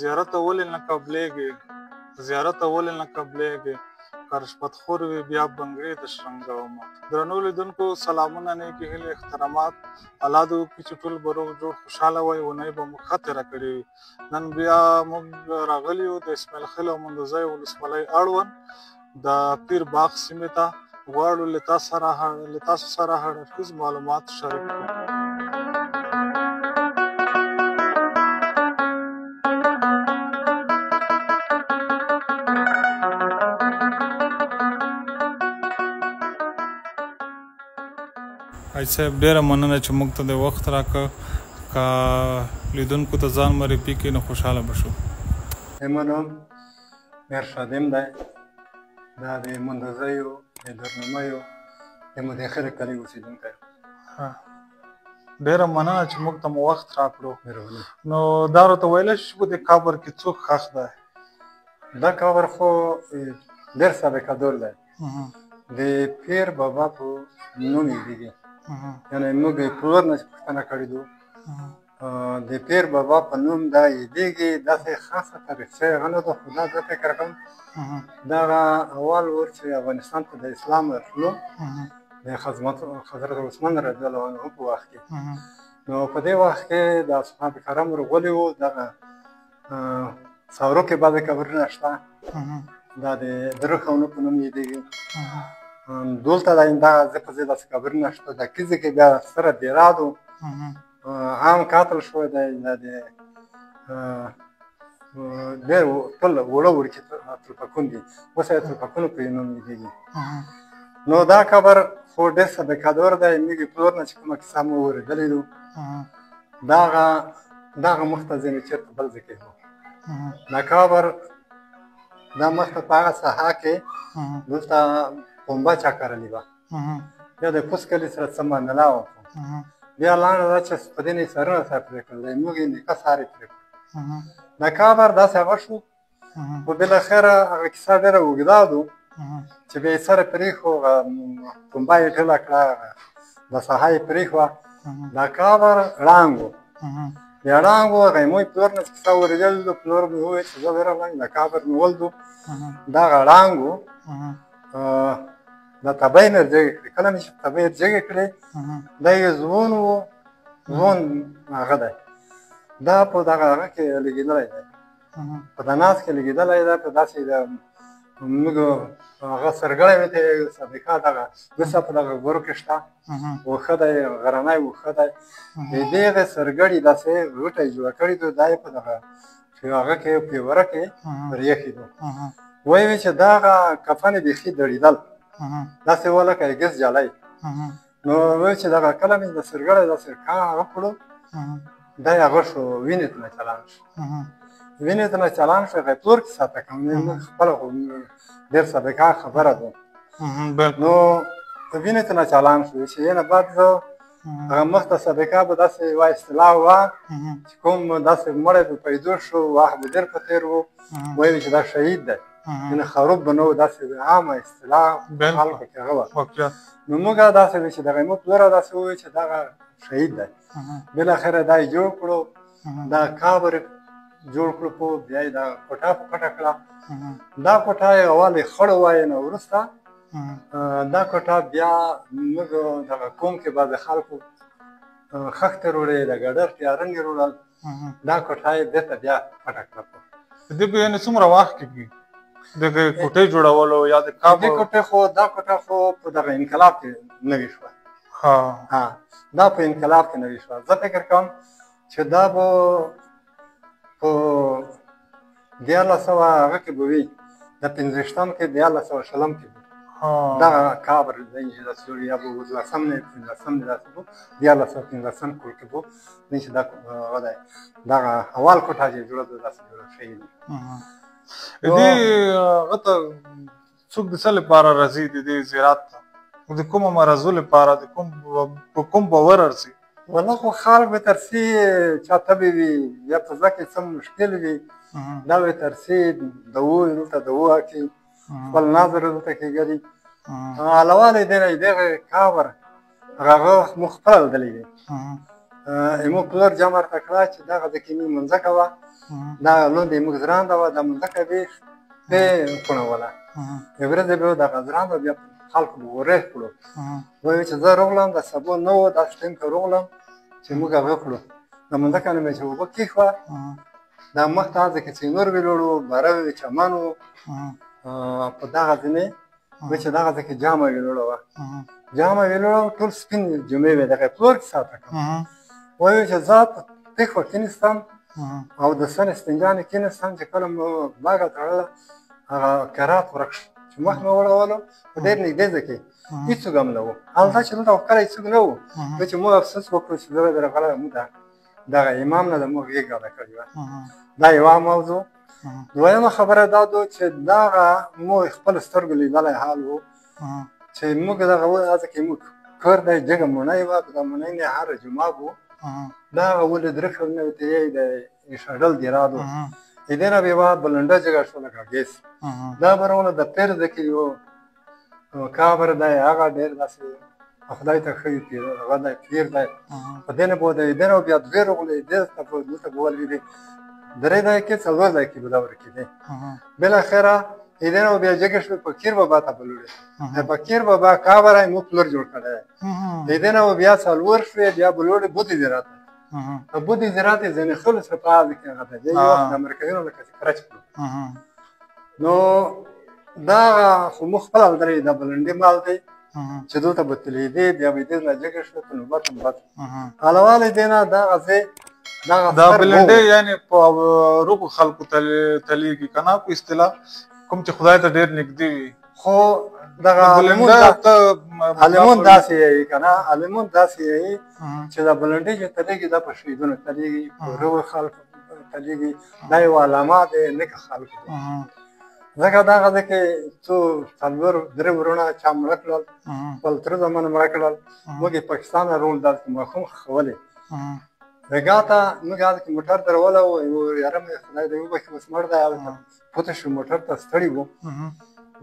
زیارت ته ولې نه قبلېږي زیارت ته ولې نه قبلېږي که رشوت خور وي بیا بنګړې د شرنګومه. درنو لیدونکو سلامونه، نیکې هیلې، احترامات. الله دې وکړي چې ټول به روغ جوړ خوشحاله وئ. اونۍ به موږ ښه تېره کړې وي. نن بیا موږ راغلي یو د اسماعیل خیل او مندوزی ولسوالۍ اړوند د پیر باغ سیمې ته. غواړو له تاسو سره هر اړخیز معلومات شریک کړو. حاج صاحب ډېره مننه چې موږ ته د وخت راکړه. که لیدونکو ته ځان معرفي کړي نو خوشحاله به شو. زما نوم میر شادم دی. دا د مندوزیو د درنمیو د مدیخل کلي اوسېدونکی. ډېره مننه چې موږ ته مو وخت راکړو. نو دا راته ویلی شي چې په دې قبر کې څوک ښخ دی؟ دا قبر خو ډېر سابقه دور دی. د پیر بابا په نوم یادېږي. یعنې موږ یې پلور نه چې پوښتنه کړې دو، د پیر بابا په نوم دا یادېږي. داسې خاصه تاریخچه یې هغه نه ده، خو دا زه فکر کوم دغه اول ور چې افغانستان ته د اسلام راتلو د حضرت عثمان رضی الله عنه په وخت کې، نو په دې وخت کې د اصحاب کرام ورغلي وو. دغه ثورو کې بعضې قبرونه شته. دا د درخونو په نوم یادېږي. دلته دغه ځکه ځای داسې قبرونه شته. د کیزې کې بیا سره دیراد و، عام قاتل شوی دی. دا د ډېر ټول وړه وړکي تلفکون دي. اوس یې تلفکونو په نوم یادېږي. نو دا قبر خو ډېر سابقه دور دی. موږ یې پلور نه چې کومه کیسه مو اورېدلی دو، دغه مخته ځای مې چېرته بل ځای کې و. دا قبر دا مخته په هغه ساحه کې دلته پنبه چا کرلې وه. بیا د کوز کلي سره څه معامله وه. بیا لاندې دا چې په دې نه یې سرونه سره پرې کړل دی، موږ یې نیکه سار یې پرې کړ. دا قبر داسې هغه شو، خو بالاخره هغه کیسه ډېره اوږده ده چې بیا یې سره پرېښو، پنبه یې ټوله کړه، دا ساحه یې پرېښوه. دا قبر ړنګ و. بیا ړنګ و، هغه مو پلور نه چې کیسه اورېدلې ده. پلور مې وویل چې زه ورغلم، دا قبر مې ولدو، دغه ړنګ و. دا تبۍ مې جګې کړې. کله مې چې تبۍ جګې کړې، دا یې ځوان و. ځوان هغه دی، دا په دغه هغه کې لګېدلی دی، په دناس کې لګېدلی دی. په داسې موږ هغه سرګړی مې ته سابقه دغه وسه په دغه ګورو کې شته. وښه دی، غرنی وښه دی. د دغې سرګړي داسې غوټه یې جوړه کړې ده. دا یې په دغه هغه کې پیوره کې پرېښي دو. وایي چې دغه کفن یې بیخي دړېدل، داسې و لکه ګز جالی. نو وایي چې دغه کله مې د سرګړی داسې هغه کړو، دا یې هغه شو، وینې ته نه چالان شو. وینې ته نه چالان شو، هغه پلور کې ساته کوم. موږ خپله خو ډېر سابقه خبره ده. نو وینې ته نه چالان شو چې یې نه بعد زه هغه مخته سابقه به داسې یوه اصطلاح وه چې کوم داسې مړی به پیدا شو، وخت به ډېر په تېر و، ویل چې دا شهید دی. یعنې خروب به نه و، داسې عامه اصطلاح خلکو کې هغه وه. نو موږ داسې وي چې دغه زموږ پلوره داسې وویل چې دغه شهید دی. بالاخره دا یې جوړ کړو، دا قبر جوړ کړو، په بیا یې دا کوټه په پټه کړه. دا کوټه یې اول یې خړ وایه، نه وروسته دا کوټه بیا موږ دغه قوم کې بعضې خلکو خښتې روړې، د ګډر تیاره یې روړل. دا کوټه یې بېرته بیا پټه کړه. دې کې یعنې څومره وخت کېږي دغه کوټې جوړولو یا د قبر؟ دې کوټې خو دا کوټه خو په دغه انقلاب کې نوې شوه. دا په انقلاب کې نوې شوه. زه فکر کوم چې دا به په 1400 هغه کې به وي، د 15 کې 1420 کې به دغه قبر دی چې داسې جوړ یا به 15 نه 15 نه داسې وو 15 کول کې وو نه چې دا هغه دی دغه اول کوټه چې جوړه ده داسې جوړه شوې ده دې هغه ته څوک د څه لپاره راځي د دې زیارت ته د کومو مرضو لپاره د کوم باور ارسي والله خو خلک به ترسي چا تبې وي یا په زړه کې څه مشکل وي دا به ترسي دوا دلته دوا اخلي خپل نظر دلته کېږي علاوه له دې نه دغه قبر هغه مختل دلی دی ایمو پلر جامر تکړه چې دغه د کیمي منځکه وه دا لوندې موږ زرانده وه دا منځکه به خونوله یو ورځ به دغه زرانده بیا خلکو به ورېښ کړو وایي چې زه روغلم د سبو نه و داسې ټایم کې روغلم چې موږ هغه کړو د منځکه نه مې چې اوبه کېښوه دا مخ ته ځکه چې نور ویلوړو باره وې چمن و په دغه ځینې وایي چې دغه ځکه جامه ویلوړه وه جامه ویلوړه ټول سپین جمعې وې دغه پلور کې ساته کړم وایي چې زه په پېښه کېنستم او د سن استنجانې کېنستم چې کله مو باغه تړله هغه کرات ورک شو چې مخ مې وړولو په ډېر نږدې ځای کې هېڅوک هم نه و هلته چې دلته وکړی هېڅوک نه و بیا چې موږ افسوس وکړو چې زه درغلی موږ دغه امام نه د موږ غېږه کړې وه دا یوه موضوع دویمه خبره دا ده چې دغه مو خپل سترګو لیدلی حال و چې موږ دغه هڅه کې موږ کور دی جګه مڼۍ وه په دا مڼۍ نه هره جمعه و دغه ولې درې کلونه ورته یې د ایښاډل دیراد و دې نه بیا بلنډه جګه شوه لکه ګیس دا برونه د پیر د کې یو قبر دی هغه ډېر داسې خدای ته ښه هغه دی پیر دی په دې نه به د دې نه بیا دوې روغلې دې ته دلته به ولوېدې درې ځای کې څلور ځای کې به دا ورکېدې بالاخره دې نه بیا جګه شوې فقیر بابا ته به لوړې د فقیر بابا قبر یې موږ پلور جوړ کړی دی دې نه بیا څلور شوې بیا به لوړې بوتې زیارت بودی زراعت ځینې خلک سره په حال کې هغه دی یو وخت د امریکایانو لکه چې کرچ کړو نو دا خو مو خپل درې د بلنډې مال دی چې دلته به تلېدې بیا به دې نه جګه شوه په نوبت نوبت علاوه له دې نه دغه ځای دا بلنډې یعنې په روغو خلکو تلېږي که نه په اصطلاح کوم چې خدای ته ډېر نږدې وي خو دغه عالمون داسې یې که نه عالمون داسې یې چې دا بلنډې چې تلېږي دا په شهیدونو تلېږي په روغو خلکو تلېږي دا یو علامه دی نیکه خلکو دی ځکه دغه ځای کې څو څلور درې وروڼه چا مړه کړل خپل تره زامن مړه کړل موږ یې پاکستان نه روڼ داسې مخوم ښخولې رګا ته موږ هلته کې موټر درولی و یو یاره مې خدای دې وبخښي اوس مړ دی هلته پوته شو موټر ته ستړي وو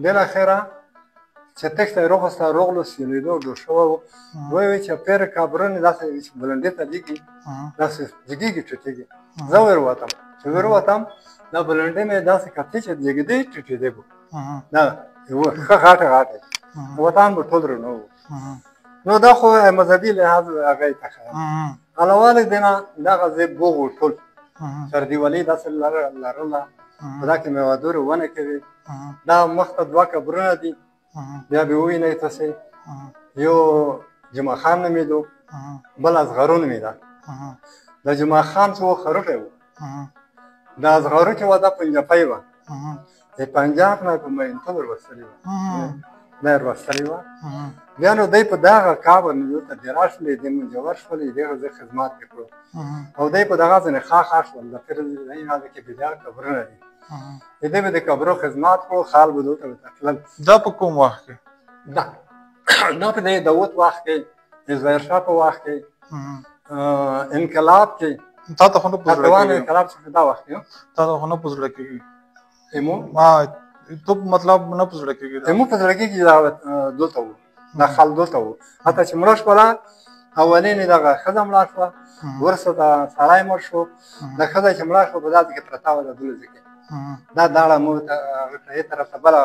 بالاخره چې تښته یې راخوسته راغلو سیلېدو ډوډ شوی و وایي چې پیر قبرونه داسې چې بلنډې ته لېږي داسې جګېږي ټیټېږي زه وروتم چې وروتم دا بلنډې مې داسې کتې چې جګېدې ټیټېدې به دا یو ښه غاټه غاټه وطن به ټول رڼه و نو دا خو مذهبي لحاظ هغه یې تخیل علاوه له دې نه دغه ځای بوغ و ټول سردیوالي داسې لرله په دا کې میوادورې ونه کوي دا مخته دوه قبرونه دي بیا به ووینئ تاسې یو جمعه خان نومېدو بل اصغرو نومېده د جمعه خان چې و خروټی و د اصغرو چې وه دا پنجابی وه د پنجاب نه په مینتون ورسلې وه دا یې ورسلې وه بیا نو دی په دغه قبر نه دلته دېره شولې دی منجور شولې دغه ځای خدمات یې کړو او دی په دغه ځای نه خاخا شول د پیر هغه کې بیا قبرونه دي دې به د قبرو خدمات کړو خال به دلته ورته تلل دا په کوم وخت کې دا په د داود وخت کې د ظاهرشاه په وخت کې انقلاب کې تا ته خو نه په زړه کېږي انقلاب څخه دا وخت کې تا ته خو نه په زړه کېږي ته مطلب نه په زړه کېږي مو په زړه کېږي دا دلته وو دا خال دلته وو حتی چې مړه شوله اولینې دغه ښځه مړه شوه ورسته د سړی مړ شو د ښځه چې مړه شوه په دا ځای کې پرته وه د بله ځای کې دا داړه موږ ته هغې طرف ته بله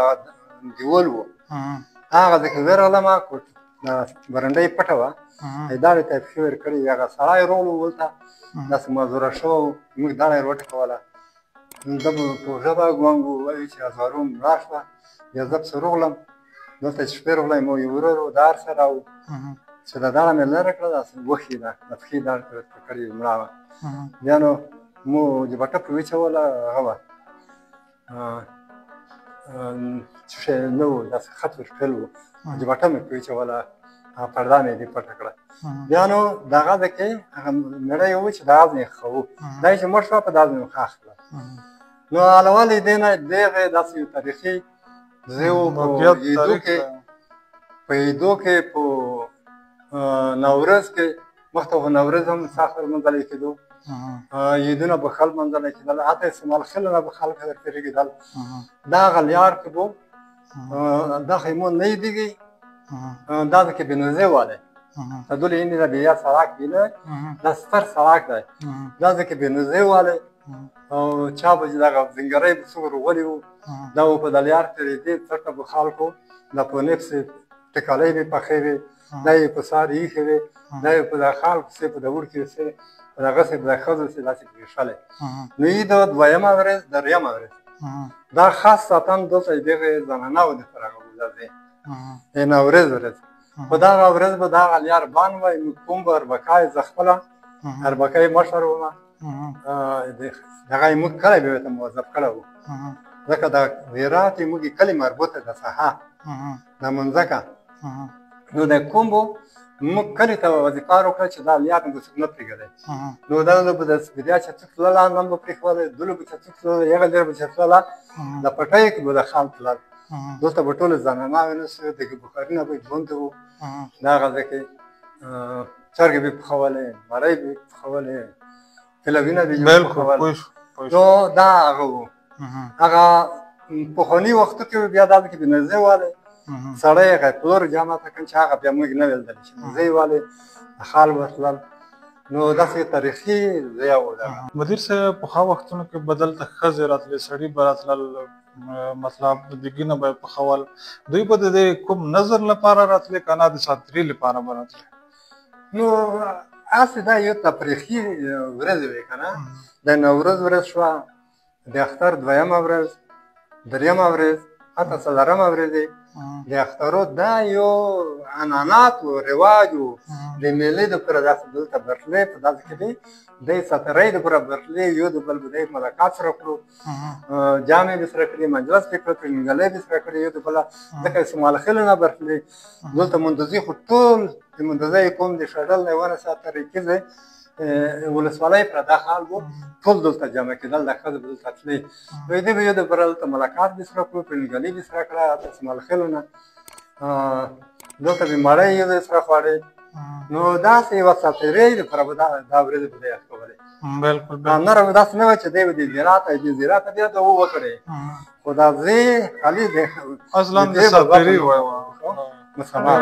دیول وو هغه ځای کې ورغلمه برنډه یې پټه وه داړې ته یې پښې ور کړې هغه سړی روغلو ولته داسې مزوره شوی و موږ داړه یې وټکوله ده به په ژبه ګونګ ووایي چې ازارو مړه شوه بیا زه پسې روغلم دلته چې شپې روغلی مو یو ورور و د هر څه را و چې دا داړه مې لرې کړه داسې وښې ده د پښې داړه ته کړې مړه وه بیا نو مو جبټه پرې وچوله هغه وه څه شی نه و داسې خط ورکړل و جبټه مې پرې اچوله پرده مې دې پټه کړه بیا نو دغه ده کې هغه مېړه یې و چې دا ځنې ښه دا چې مړ شوه په دا ځنې ښخ کړه نو علاوه له دې نه دغه داسې یو تاریخي ځای و په ایدو کې په نوروز کې مخته خو نوروز هم سخت لمانځلی کېدو عیدونه به خلک لمانځلی کېدل حتی استعمال خلونه به خلک درته رېږېدل دا هغه لیار کې به دا خیمون نه دیگه دا که به نوزه واله تدول این را بیا سراک بینه دستر سراک ده دا که به نوزه واله چا بجی دا زنگره بسور ولی و دا و پدلیار تریدی ترک بخالکو دا پو نفس تکالی بی پخی بی دا یه پسار ایخی بی دا یه پدا خالکو سی پدا ورکی سی پدا غسی پدا خوزو سی داسی پریشاله نوی دا دویم آورز دریم آورز دا خاص ساتن دوتا دیگه زنانه و دی پراغ بودازی این آورز ورز خو دا آورز به دا غلیار بان وای کوم به اربکای زخپله اربکای مشر ومه دغه یې موږ کلی به ورته موظف کړی و ځکه دا زیرات یې موږ یې کلي مربوطه د ساحه د منځکه نو د کوم به موږ کلي ته وظیفه وکړه چې دا لیار به څوک نه پرېږدی نو دا به د سپیدیا چې څوک تلله نن به پرېښولی دلو به چې څوک تلله یغه لیر به چې تلله د پټۍ کې به د خان تلل دلته به ټولې زناناوې نه سوې دغه بخاري نه به یې ژوند و د هغه ځای کې چرګې به یې پخولې مرۍ به یې پخولې فلوینه به یې پخول نو دا هغه و هغه پخواني وختو کې بیا دا کې به نزه والی سړی هغه پلور جامه ته کړ چې هغه بیا موږ نه ویل چې نزه والی خال ورتلل نو داسې تاریخي ځای و دغه مدیر صاحب پخوا وختونو کې بدل ته ښځې راتلې سړي به راتلل مطلب دګي نه به پخول دوی به د کوم نظر لپاره راتلې که نه د ساتري لپاره به راتلې نو هسې دا یو تفریحي ورځې وې که نه د نوروز ورځ شوه د اختر دویمه ورځ دریمه ورځ حتی څلورمه ورځ د اخترو دا یو عنعنات و رواج و د میلې دپاره داسې دلته برتلې په داسې کې دی دی ساترۍ دپاره برتلې یو د بل به دی ملاقات سره کړو جامې به سره کړي مجلس به کړو ترنګلۍ به سره کړي یو د بله ځکه استعمال خلو نه برتلې دلته مندوزي خو ټول د مندوزۍ قوم د شډل نه ونیسه ترکیزې ولسوالۍ پر دا حال و ټول دلته جمع کېدل د ښځو به دلته تلې دوی دې به یو د بره دلته ملاقات به سره کړو ترنګلۍ به سره کړه استعمال خلو نه دلته به مړۍ یو ځای سره خوړې نو داسې یوه ساتېرۍ دپاره به دا ورځې به دی یاد کولې بالکل نره به داسې نه وه چې دی به د زیراته بیا د وکړې خو دا ځای خالي دی اصلا د ساتېرۍ وایي مسلمان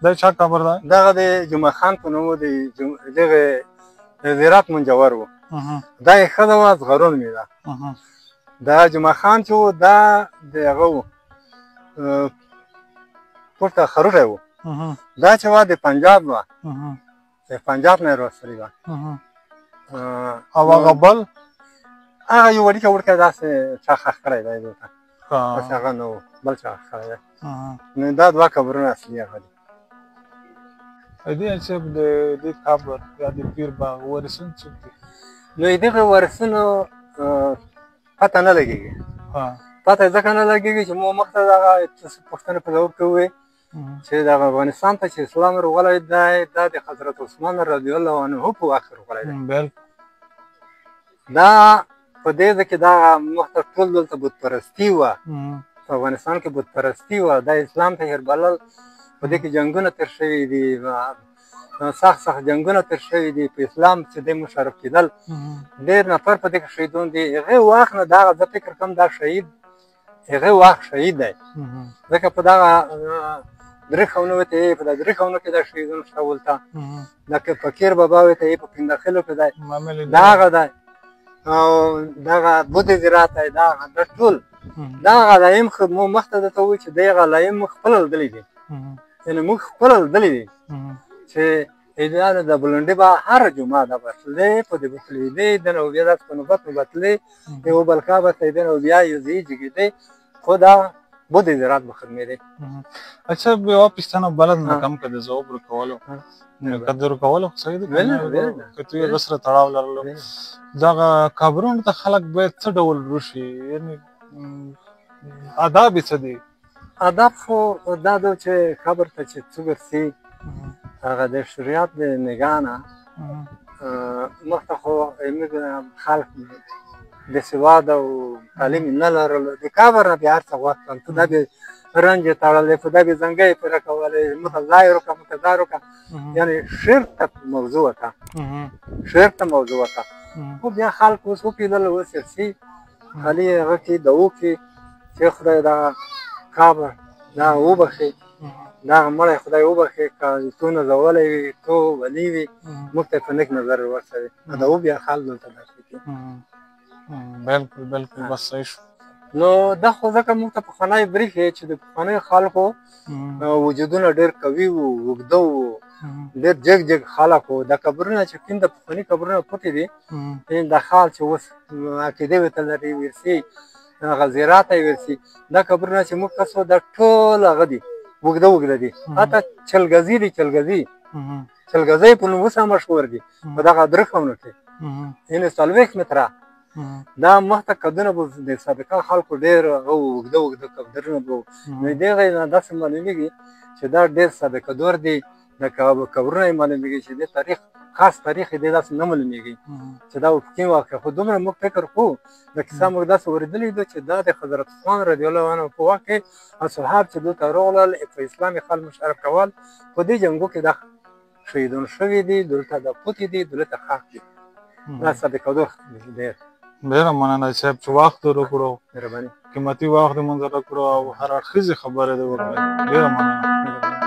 دا چا قبر ده؟ دغه د جمعه خان په نوم د دغه زیرات منجور و دا یې ښځه وه زغرون مې ده دا جمعه خان چې و دا د هغه و پورته خروټی و دا چې وه د پنجاب وه د پنجاب نه یې راوستلې وه او هغه بل هغه یو وړیکه وړکه داسې چا ښخ کړی دی دلته بس هغه نه و بل چا ښخ کړی دی نو دا دوه قبرونه اصلي هغه دي دې صاحب د دې قبر یا د پیر باغ وارثین څوک دي نو د دغه وارثینو پته نه لګېږي پته یې ځکه نه لګېږي چې مو مخته دغه پوښتنې په ځواب کې ووې چې دغه افغانستان ته چې اسلام راغلی دی دا د حضرت عثمان رضی الله عنه په وخت راغلی دی دا په دې ځای کې دغه مخته ټول دلته بت پرستي وه په افغانستان کې بت پرستي وه دا اسلام ته هېربلل په دې کې جنګونه تېر شوي دي سخت جنګونه تېر شوي دي په اسلام چې دی مشرف کېدل ډېر نفر په دې کې شهیدون دي هغې وخت نه دغه زه فکر کوم دا شهید هغې وخت شهید دی ځکه په دغه درې خونو ته یې په دا درې خونو کې دا شهیدون شته ولته لکه فقیر بابا ته یې په پندخلو کې دی دا هغه دی او دغه بودې زراعت دی دا هغه ټول دا غلایم مو مخته درته ووایي چې دی غلایم موږ خپله لیدلی دي یعنې موږ خپله لیدلی دي چې دا د بلنډۍ به هره جمعه دا به تللی په دې به تلېدی د نه بیا داسې په نوبت نوبت تللی یو بلکا به تلېدی نو بیا یو ځای جګېدی خو دا بود زراعت به خدمت دی. اچھا یوه پوښتنه بله نه کم که د ځواب ورکولو که د ورکولو خو صحیح دی که تو یې هغه سره تړاو لرلو دغه قبرونو ته خلک باید څه ډول روشي یعنې آداب یې څه دي؟ آداب خو دا ده چې قبر ته چې څوک ورځي هغه د شریعت د نګاه نه مخته خو زموږ خلک بېسواده او تعلیم یې نه لرلو د قبر نه بیا هر څه غوښتل ته دا بې رنج یې تړلی په دا بې زنګۍ یې پرې کولی مته ځای وکړه مته دا وکړه یعنې شرک ته موضوع وته شرک ته موضوع وته خو بیا خلک اوس وکېدل اوس ورځي خالي هغه کې د وکړي چې خدای دا قبر دا وبخښي دغه مړی خدای وبخښي که تو نازولی وي تو ولي وي موږ ته په نیک نظر ورسوي دا و بیا خلک دلته داسې کړي بلکل بلکل بس صحیح شو نو دا خو ځکه موږ ته پخوانی بریښ یې چې د پخوانیو خلکو وجودونه ډېر قوي وو اوږده وو ډېر جګ جګ خلک وو دا قبرونه چې کوم د پخواني قبرونه پټې دي دا خال چې اوس عقیدې ورته لري ورسي هغه زراعت یې ورسي دا قبرونه چې موږ کس وو دا ټول هغه دي اوږده اوږده دي حتی چلګزي دي چلګزی په نوم اوس هم مشهور دي په دغه درخمونو کې یعنې 40 متره دا مخته قدونه به د سابقه خلکو ډېر اوږده اوږده قبرونه به وو نو د هغې نه داسې معلومېږي چې دا ډېر سابقه دور دي د قبرونه یې معلومېږي چې د تاریخ خاص تاریخ یې دی داسې نه معلومېږي چې دا په کوم واقع خو دومره موږ فکر کوو د کیسه موږ داسې اورېدلې ده چې دا د حضرت عثمان رضی الله عنه په وخت کې اصحاب چې دلته راغلل په اسلام یې خلک مشرف کول په دې جنګو کې دا شهیدان شوي دي دلته دا پوتې دي دلته خاک دي دا سابقه دور دی ډېره مننه صاحب چې وخت در وکړو قیمتي وخت دې منځ راکړو او هر اړخیزې خبرې دې وکړې ډېره مننه